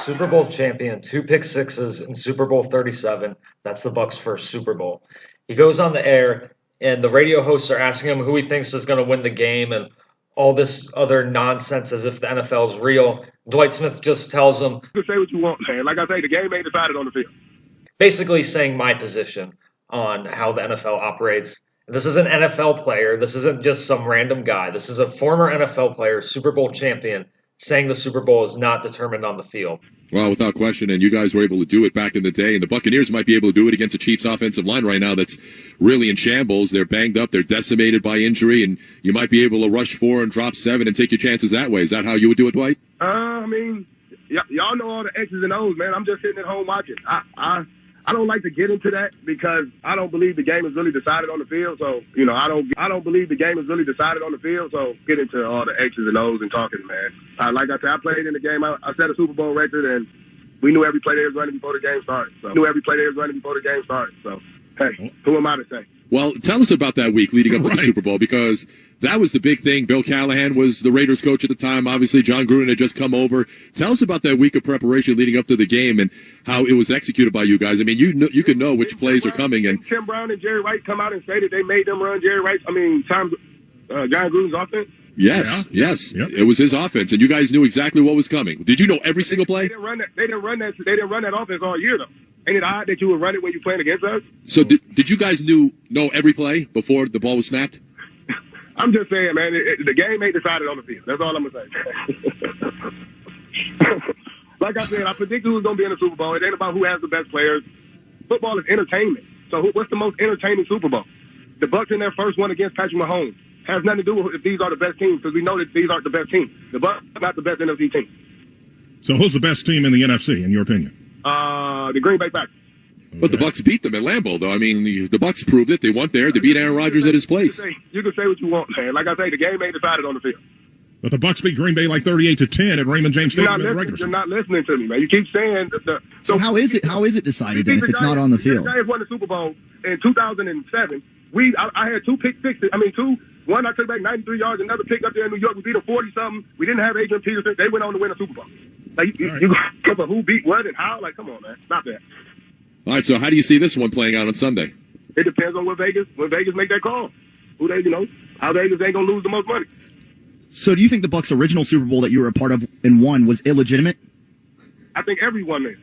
Super Bowl champion, 2 pick sixes in Super Bowl 37. That's the Bucks' first Super Bowl. He goes on the air, and the radio hosts are asking him who he thinks is going to win the game and all this other nonsense as if the NFL is real. Dwight Smith just tells him, You can say what you want, man. Like I say, the game ain't decided on the field. basically saying my position on how the NFL operates. This is an NFL player. This isn't just some random guy. This is a former NFL player, Super Bowl champion, saying the Super Bowl is not determined on the field. Well, without question, and you guys were able to do it back in the day, and the Buccaneers might be able to do it against the Chiefs' offensive line right now that's really in shambles. They're banged up. They're decimated by injury, and you might be able to rush 4 and drop 7 and take your chances that way. Is that how you would do it, Dwight? I mean, y'all know all the X's and O's, man. I'm just sitting at home watching. I don't like to get into that because I don't believe the game is really decided on the field. So, I don't believe the game is really decided on the field. So get into all the X's and O's and talking, man. Like I said, I played in the game. I set a Super Bowl record, and we knew every play they was running before the game started. So, hey, who am I to say? Well, tell us about that week leading up to the Super Bowl, because that was the big thing. Bill Callahan was the Raiders coach at the time. Obviously, John Gruden had just come over. Tell us about that week of preparation leading up to the game and how it was executed by you guys. I mean, you can know which plays are coming. And Tim Brown and Jerry Rice come out and say that they made them run Jerry Rice. John Gruden's offense. Yes. Yep. It was his offense, and you guys knew exactly what was coming. Did you know every single play? They didn't run that offense all year, though. Ain't it odd that you would run it when you're playing against us? So did you guys know every play before the ball was snapped? I'm just saying, man, the game ain't decided on the field. That's all I'm going to say. Like I said, I predicted who's going to be in the Super Bowl. It ain't about who has the best players. Football is entertainment. So what's the most entertaining Super Bowl? The Bucs in their first one against Patrick Mahomes. Has nothing to do with if these are the best teams, because we know that these aren't the best teams. The Bucs are not the best NFC team. So who's the best team in the NFC, in your opinion? The Green Bay Packers. But the Bucs beat them at Lambeau, though. I mean, the Bucs proved it. They went there. They beat Aaron Rodgers at his place. You can say what you want, man. Like I say, the game ain't decided on the field. But the Bucs beat Green Bay like 38-10 at Raymond James Stadium in the regular season. You're not listening to me, man. You keep saying So how is it decided then if it's not on the field? The Giants won the Super Bowl in 2007. I had 2 pick sixes. One I took back 93 yards, another pick up there in New York. We beat them 40-something. We didn't have Adrian Peterson. They went on to win a Super Bowl. Like, you go for who beat what and how? Like, come on, man. Stop that. All right, so how do you see this one playing out on Sunday? It depends on when Vegas make that call. How Vegas ain't going to lose the most money. So do you think the Bucs' original Super Bowl that you were a part of and won was illegitimate? I think everyone is.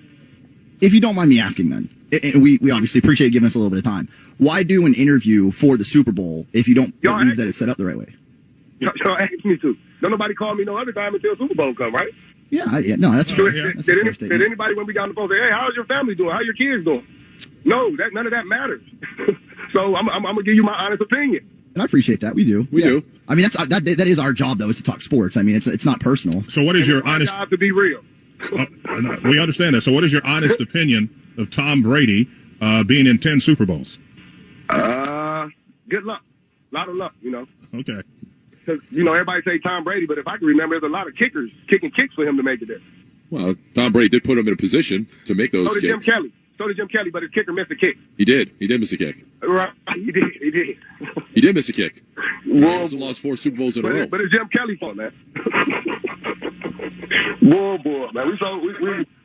If you don't mind me asking then, and we obviously appreciate you giving us a little bit of time, why do an interview for the Super Bowl if you don't believe that it's set up the right way? Y'all asked me to. Don't nobody call me no other time until Super Bowl come, right? Yeah, no, that's fair. Did anybody when we got on the phone say, hey, how's your family doing? How your kids doing? No, none of that matters. So I'm going to give you my honest opinion. And I appreciate that. We do. We do. I mean, that is our job, though, is to talk sports. I mean, it's not personal. So what is your honest... job to be real. We understand that. So what is your honest opinion of Tom Brady being in 10 Super Bowls? Good luck. A lot of luck, Okay. Because, everybody say Tom Brady, but if I can remember, there's a lot of kickers kicking kicks for him to make it there. Well, Tom Brady did put him in a position to make those So did kicks. So did Jim Kelly, but his kicker missed a kick. He did. He did miss a kick. Right, he did. He did miss a kick. He Whoa, also lost 4 Super Bowls in a row. But it's Jim Kelly's fault, man. Boy, man.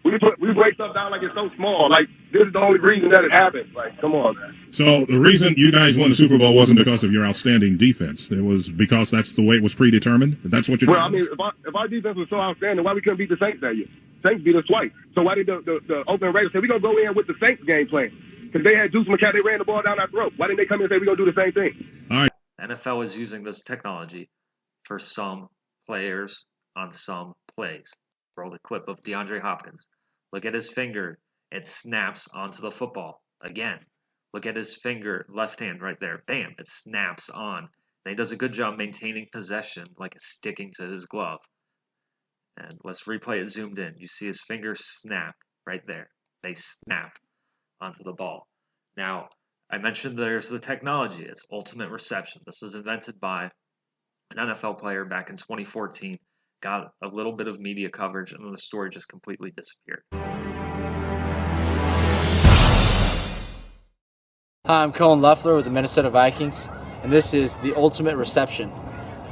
We break stuff down like it's so small. Like, this is the only reason that it happened. Like, come on, man. So the reason you guys won the Super Bowl wasn't because of your outstanding defense. It was because that's the way it was predetermined? That's what you're Well, I mean, if our defense was so outstanding, why we couldn't beat the Saints that year? Saints beat us twice. So why did the Oakland Raiders say, we're going to go in with the Saints game plan? Because they had Juice McCall, they ran the ball down our throat. Why didn't they come in and say, we're going to do the same thing? All right. NFL is using this technology for some players on some plays. Roll the clip of DeAndre Hopkins. Look at his finger. It snaps onto the football. Again, look at his finger, left hand right there. Bam, it snaps on. And he does a good job maintaining possession like it's sticking to his glove. And let's replay it zoomed in. You see his fingers snap right there. They snap onto the ball. Now, I mentioned there's the technology. It's ultimate reception. This was invented by an NFL player back in 2014. Got a little bit of media coverage, and then the story just completely disappeared. Hi, I'm Cohen Luffler with the Minnesota Vikings, and this is the ultimate reception.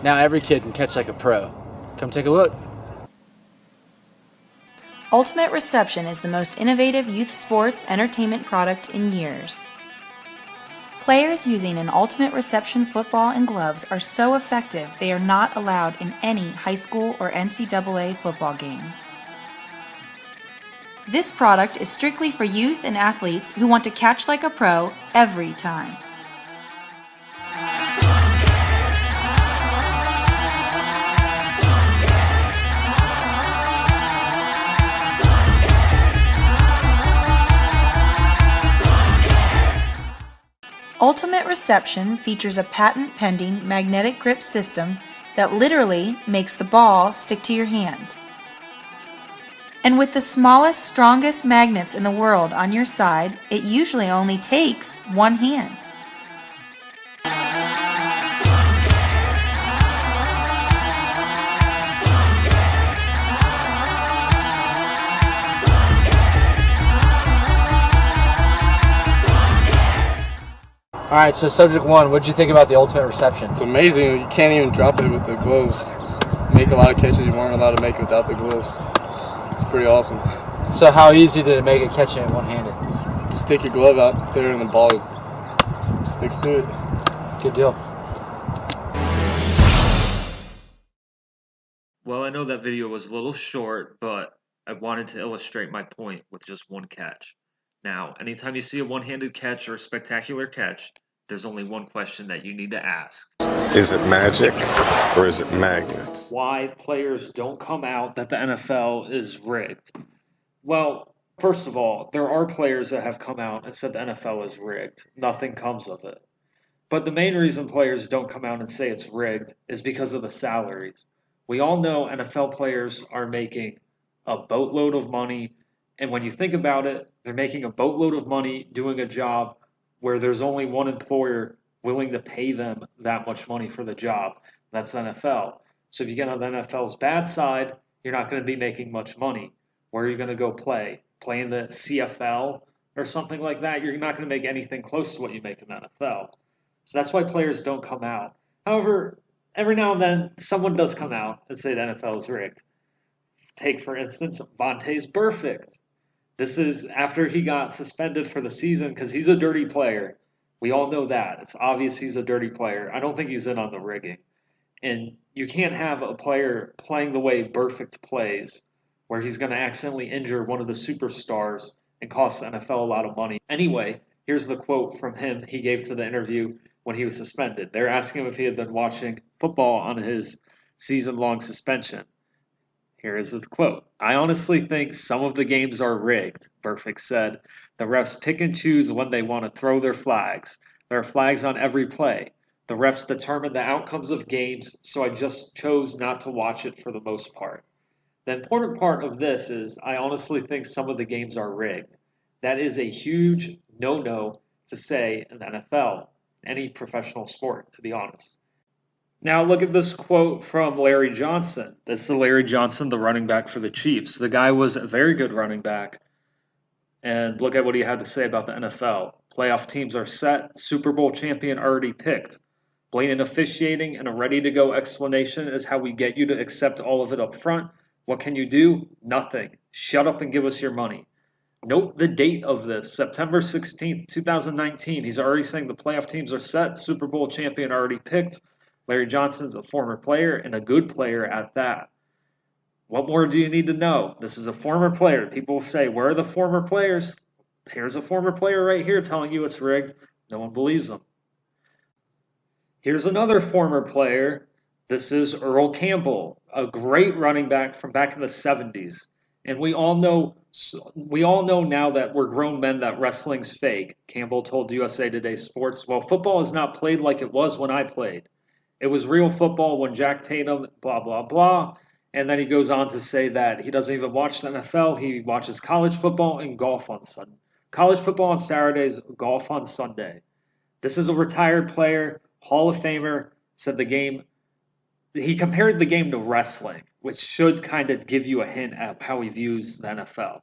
Now every kid can catch like a pro. Come take a look. Ultimate Reception is the most innovative youth sports entertainment product in years. Players using an Ultimate Reception football and gloves are so effective they are not allowed in any high school or NCAA football game. This product is strictly for youth and athletes who want to catch like a pro every time. Ultimate Reception features a patent-pending magnetic grip system that literally makes the ball stick to your hand. And with the smallest, strongest magnets in the world on your side, it usually only takes one hand. All right, so subject one, what did you think about the Ultimate Reception? It's amazing. You can't even drop it with the gloves. Just make a lot of catches you weren't allowed to make without the gloves. It's pretty awesome. So how easy did it make it catching it one-handed? Stick your glove out there and the ball sticks to it. Good deal. Well, I know that video was a little short, but I wanted to illustrate my point with just one catch. Now, anytime you see a one-handed catch or a spectacular catch, there's only one question that you need to ask. Is it magic or is it magnets? Why players don't come out that the NFL is rigged? Well, first of all, there are players that have come out and said the NFL is rigged. Nothing comes of it. But the main reason players don't come out and say it's rigged is because of the salaries. We all know NFL players are making a boatload of money, and when you think about it, they're making a boatload of money doing a job where there's only one employer willing to pay them that much money for the job. That's the NFL. So if you get on the NFL's bad side, you're not going to be making much money. Where are you going to go play? Play in the CFL or something like that? You're not going to make anything close to what you make in the NFL. So that's why players don't come out. However, every now and then, someone does come out and say the NFL is rigged. Take, for instance, Vontaze Burfict. This is after he got suspended for the season because he's a dirty player. We all know that. It's obvious he's a dirty player. I don't think he's in on the rigging. And you can't have a player playing the way Burfict plays where he's going to accidentally injure one of the superstars and cost the NFL a lot of money. Anyway, here's the quote from him he gave to the interview when he was suspended. They're asking him if he had been watching football on his season-long suspension. Here is the quote. I honestly think some of the games are rigged, Burfict said. The refs pick and choose when they want to throw their flags. There are flags on every play. The refs determine the outcomes of games, so I just chose not to watch it for the most part. The important part of this is I honestly think some of the games are rigged. That is a huge no-no to say in the NFL, any professional sport, to be honest. Now look at this quote from Larry Johnson. This is Larry Johnson, the running back for the Chiefs. The guy was a very good running back. And look at what he had to say about the NFL. Playoff teams are set. Super Bowl champion already picked. Blatant officiating and a ready-to-go explanation is how we get you to accept all of it up front. What can you do? Nothing. Shut up and give us your money. Note the date of this, September 16th, 2019. He's already saying the playoff teams are set. Super Bowl champion already picked. Larry Johnson's a former player and a good player at that. What more do you need to know? This is a former player. People say, where are the former players? Here's a former player right here telling you it's rigged. No one believes him. Here's another former player. This is Earl Campbell, a great running back from back in the 70s. And we all know now that we're grown men that wrestling's fake. Campbell told USA Today Sports, well, football is not played like it was when I played. It was real football when Jack Tatum, blah, blah, blah. And then he goes on to say that he doesn't even watch the NFL. He watches college football and golf on Sunday. College football on Saturdays, golf on Sunday. This is a retired player, Hall of Famer, said the game. He compared the game to wrestling, which should kind of give you a hint at how he views the NFL.